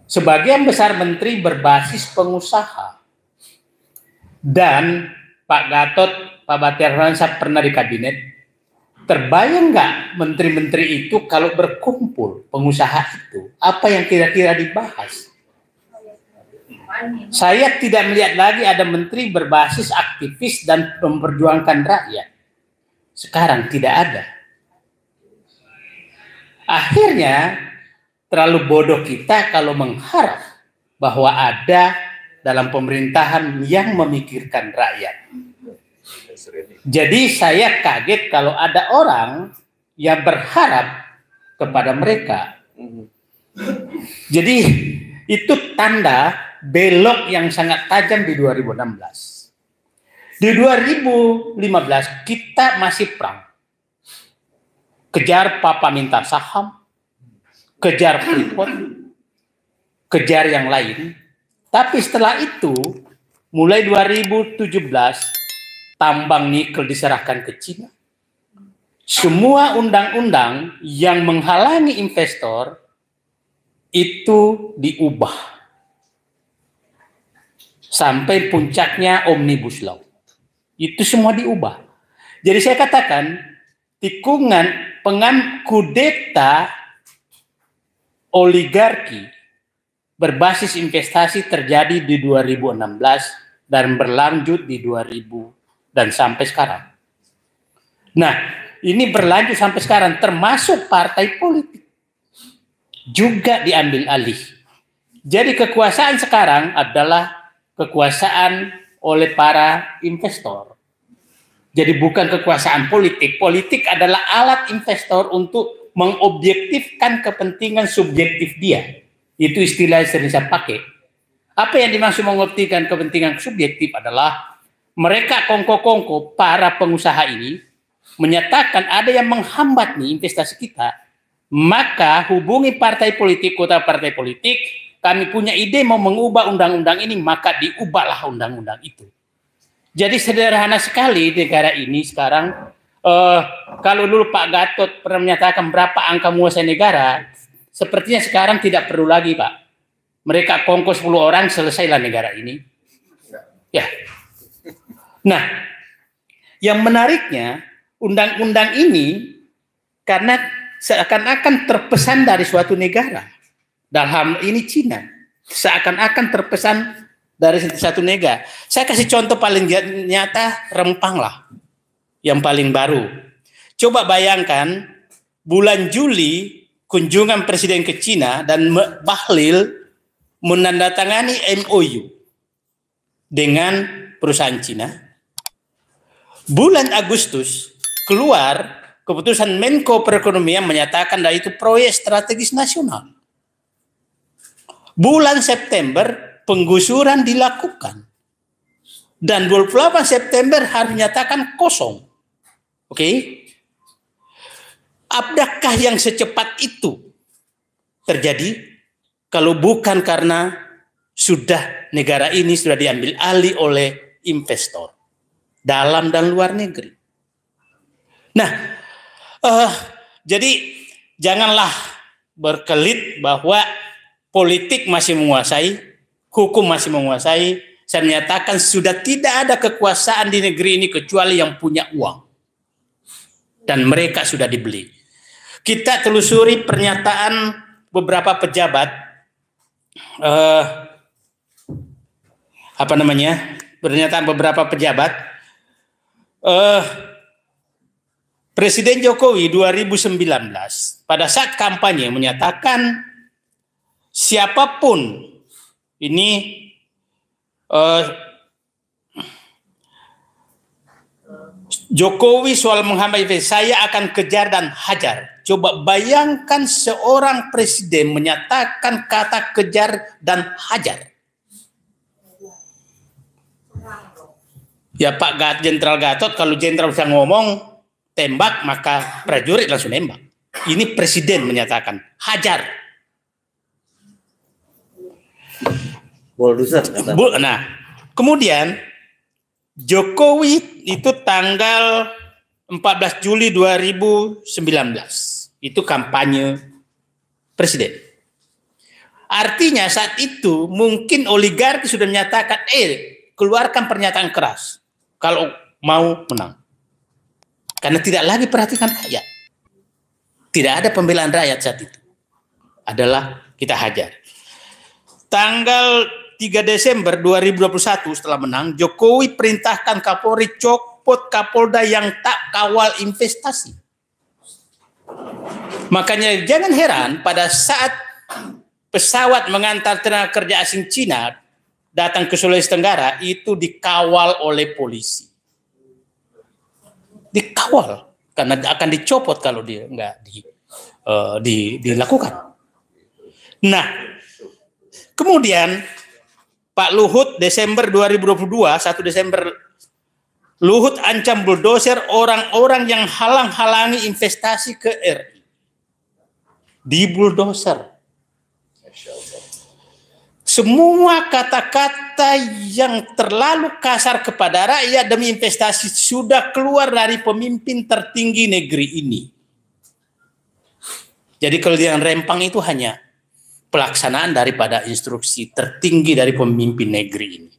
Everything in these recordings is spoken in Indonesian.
sebagian besar menteri berbasis pengusaha. Dan Pak Gatot, Pak Batiar Fransa pernah di kabinet. Terbayang nggak menteri-menteri itu kalau berkumpul pengusaha itu, apa yang kira-kira dibahas? Saya tidak melihat lagi ada menteri berbasis aktivis dan memperjuangkan rakyat. Sekarang tidak ada. Akhirnya terlalu bodoh kita kalau mengharap bahwa ada dalam pemerintahan yang memikirkan rakyat. Jadi saya kaget kalau ada orang yang berharap kepada mereka. Jadi itu tanda belok yang sangat tajam di 2016. Di 2015 kita masih perang. Kejar Papa minta saham, kejar Freeport, kejar yang lain. Tapi setelah itu, mulai 2017, tambang nikel diserahkan ke Cina. Semua undang-undang yang menghalangi investor itu diubah. Sampai puncaknya Omnibus Law. Itu semua diubah. Jadi saya katakan, tikungan kudeta oligarki berbasis investasi terjadi di 2016 dan berlanjut di 2000 dan sampai sekarang. Nah, ini berlanjut sampai sekarang, termasuk partai politik juga diambil alih. Jadi kekuasaan sekarang adalah kekuasaan oleh para investor. Jadi bukan kekuasaan politik. Politik adalah alat investor untuk mengobjektifkan kepentingan subjektif dia. Itu istilah yang sering saya pakai. Apa yang dimaksud mengobjektifkan kepentingan subjektif adalah mereka kongko-kongko, para pengusaha ini, menyatakan ada yang menghambat nih investasi kita, maka hubungi partai politik, kota partai politik, kami punya ide mau mengubah undang-undang ini, maka diubahlah undang-undang itu. Jadi sederhana sekali negara ini sekarang. Kalau dulu Pak Gatot pernah menyatakan berapa angka menguasai negara, sepertinya sekarang tidak perlu lagi, Pak. Mereka kongko 10 orang, selesailah negara ini. Ya. Nah, yang menariknya, undang-undang ini karena seakan-akan terpesan dari suatu negara. Dalam ini Cina. Seakan-akan terpesan dari satu negara. Saya kasih contoh paling nyata, Rempang lah. Yang paling baru. Coba bayangkan, bulan Juli, kunjungan Presiden ke Cina dan Bahlil menandatangani MOU dengan perusahaan Cina. Bulan Agustus keluar keputusan Menko Perekonomian menyatakan bahwa itu proyek strategis nasional. Bulan September penggusuran dilakukan. Dan 28 September harus dinyatakan kosong. Oke? Apakah yang secepat itu terjadi kalau bukan karena negara ini sudah diambil alih oleh investor dalam dan luar negeri. Nah, jadi janganlah berkelit bahwa politik masih menguasai, hukum masih menguasai. Saya menyatakan sudah tidak ada kekuasaan di negeri ini kecuali yang punya uang. Dan mereka sudah dibeli. Kita telusuri pernyataan beberapa pejabat, pernyataan beberapa pejabat. Presiden Jokowi 2019 pada saat kampanye menyatakan siapapun ini Jokowi soal menghambat saya akan kejar dan hajar. Coba bayangkan seorang presiden menyatakan kata kejar dan hajar. Ya Pak Jenderal Gatot, kalau jenderal bisa ngomong tembak, maka prajurit langsung nembak. Ini presiden menyatakan hajar. Nah, kemudian Jokowi itu tanggal 14 Juli 2019. Itu kampanye presiden. Artinya saat itu mungkin oligarki sudah menyatakan, keluarkan pernyataan keras kalau mau menang. Karena tidak lagi perhatikan rakyat. Tidak ada pembelaan rakyat saat itu. Adalah kita hajar. Tanggal 3 Desember 2021 setelah menang, Jokowi perintahkan Kapolri copot Kapolda yang tak kawal investasi. Makanya jangan heran pada saat pesawat mengantar tenaga kerja asing Cina datang ke Sulawesi Tenggara itu dikawal oleh polisi. Dikawal karena akan dicopot kalau dia enggak dilakukan. Nah, kemudian Pak Luhut Desember 2022, 1 Desember, Luhut ancam bulldozer orang-orang yang halang-halangi investasi ke RI. Di bulldozer. Semua kata-kata yang terlalu kasar kepada rakyat demi investasi sudah keluar dari pemimpin tertinggi negeri ini. Jadi kalau yang rempang itu hanya pelaksanaan daripada instruksi tertinggi dari pemimpin negeri ini.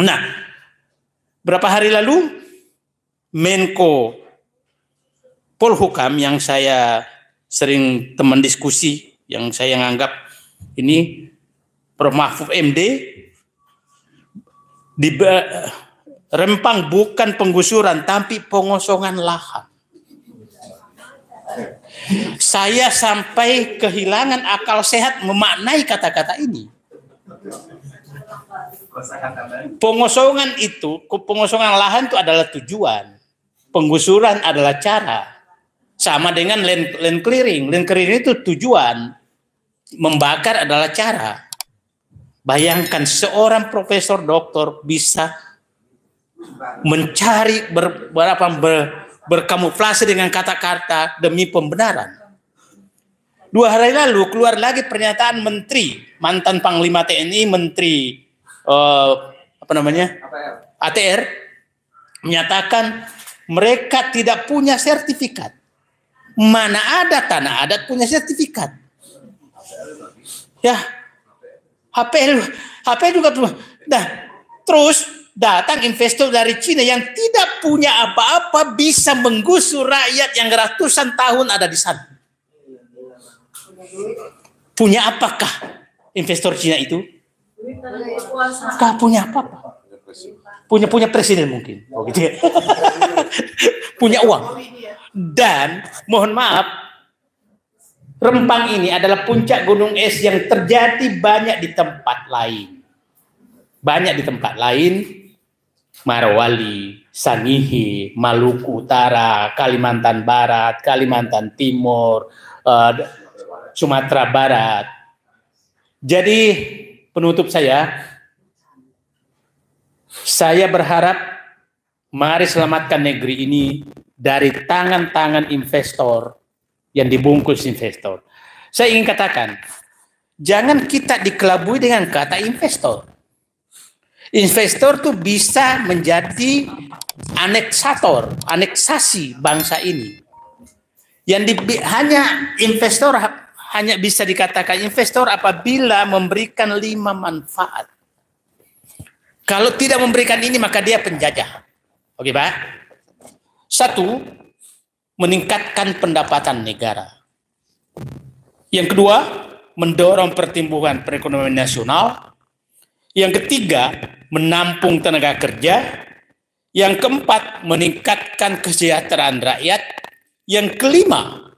Nah, berapa hari lalu Menko Polhukam yang saya sering teman diskusi, yang saya menganggap ini Prof. Mahfud MD, di Rempang bukan penggusuran tapi pengosongan lahan. Saya sampai kehilangan akal sehat memaknai kata-kata ini. Pengosongan lahan itu adalah tujuan. Penggusuran adalah cara. Sama dengan land clearing. Land clearing itu tujuan. Membakar adalah cara. Bayangkan seorang profesor doktor bisa mencari berkamuflase dengan kata-kata demi pembenaran. 2 hari lalu keluar lagi pernyataan menteri, mantan Panglima TNI, menteri ATR, menyatakan mereka tidak punya sertifikat. Mana ada tanah adat punya sertifikat? Ya, HP juga tuh. Nah, terus datang investor dari Cina yang tidak punya apa-apa bisa menggusur rakyat yang ratusan tahun ada di sana. Punya apakah investor Cina itu? Gak punya apa-apa. Punya presiden mungkin. Oh, gitu ya. Punya uang. Dan mohon maaf, Rempang ini adalah puncak gunung es yang terjadi banyak di tempat lain. Banyak di tempat lain, Morowali, Sangihe, Maluku Utara, Kalimantan Barat, Kalimantan Timur, Sumatera Barat. Jadi penutup saya berharap mari selamatkan negeri ini dari tangan-tangan investor yang dibungkus investor. Saya ingin katakan, jangan kita dikelabui dengan kata investor. Investor tuh bisa menjadi aneksasi bangsa ini. Hanya bisa dikatakan investor apabila memberikan 5 manfaat. Kalau tidak memberikan ini maka dia penjajah. Oke, Pak? 1, meningkatkan pendapatan negara. Yang kedua, mendorong pertumbuhan perekonomian nasional. Yang ketiga, menampung tenaga kerja. Yang keempat, meningkatkan kesejahteraan rakyat. Yang kelima,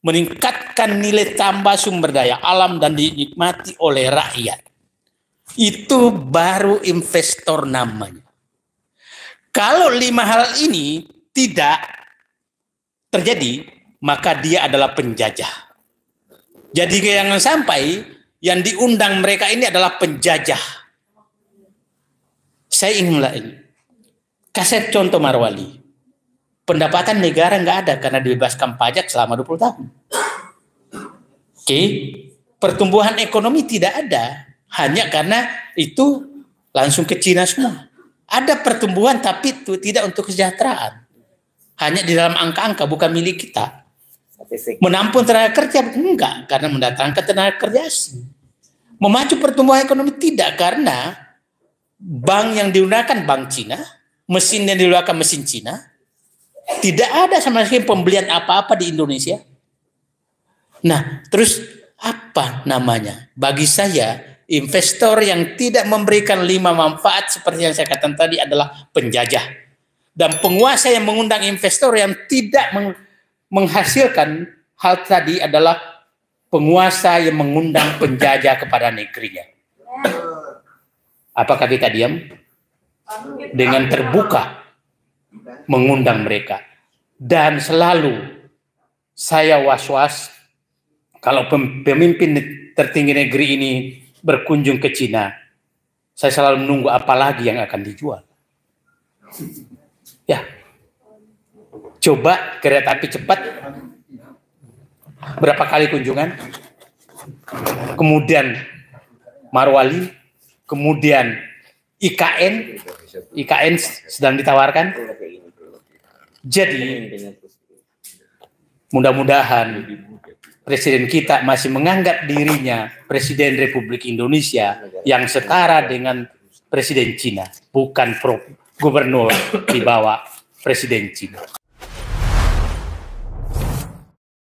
meningkatkan nilai tambah sumber daya alam dan dinikmati oleh rakyat. Itu baru investor namanya. Kalau 5 hal ini tidak terjadi, maka dia adalah penjajah. Jadi jangan sampai yang diundang mereka ini adalah penjajah. Saya ingin kasih contoh Morowali. Pendapatan negara nggak ada karena dibebaskan pajak selama 20 tahun. Oke, pertumbuhan ekonomi tidak ada hanya karena itu langsung ke Cina semua. Ada pertumbuhan tapi itu tidak untuk kesejahteraan. Hanya di dalam angka-angka, bukan milik kita. Menampung tenaga kerja enggak, karena mendatangkan tenaga kerja asing. Memacu pertumbuhan ekonomi tidak, karena bank yang digunakan bank Cina, mesin yang digunakan mesin Cina, tidak ada sama sekali pembelian apa-apa di Indonesia. Nah, terus apa namanya? Bagi saya, investor yang tidak memberikan 5 manfaat seperti yang saya katakan tadi adalah penjajah. Dan penguasa yang mengundang investor yang tidak menghasilkan hal tadi adalah penguasa yang mengundang penjajah kepada negerinya. Apakah kita diam? Dengan terbuka mengundang mereka. Dan selalu saya was-was kalau pemimpin tertinggi negeri ini berkunjung ke Cina, saya selalu menunggu apa lagi yang akan dijual. Ya, coba kereta api cepat, berapa kali kunjungan, kemudian Marwali, kemudian IKN sedang ditawarkan. Jadi mudah-mudahan Presiden kita masih menganggap dirinya Presiden Republik Indonesia yang setara dengan Presiden Cina, bukan gubernur di bawah Presiden Cina.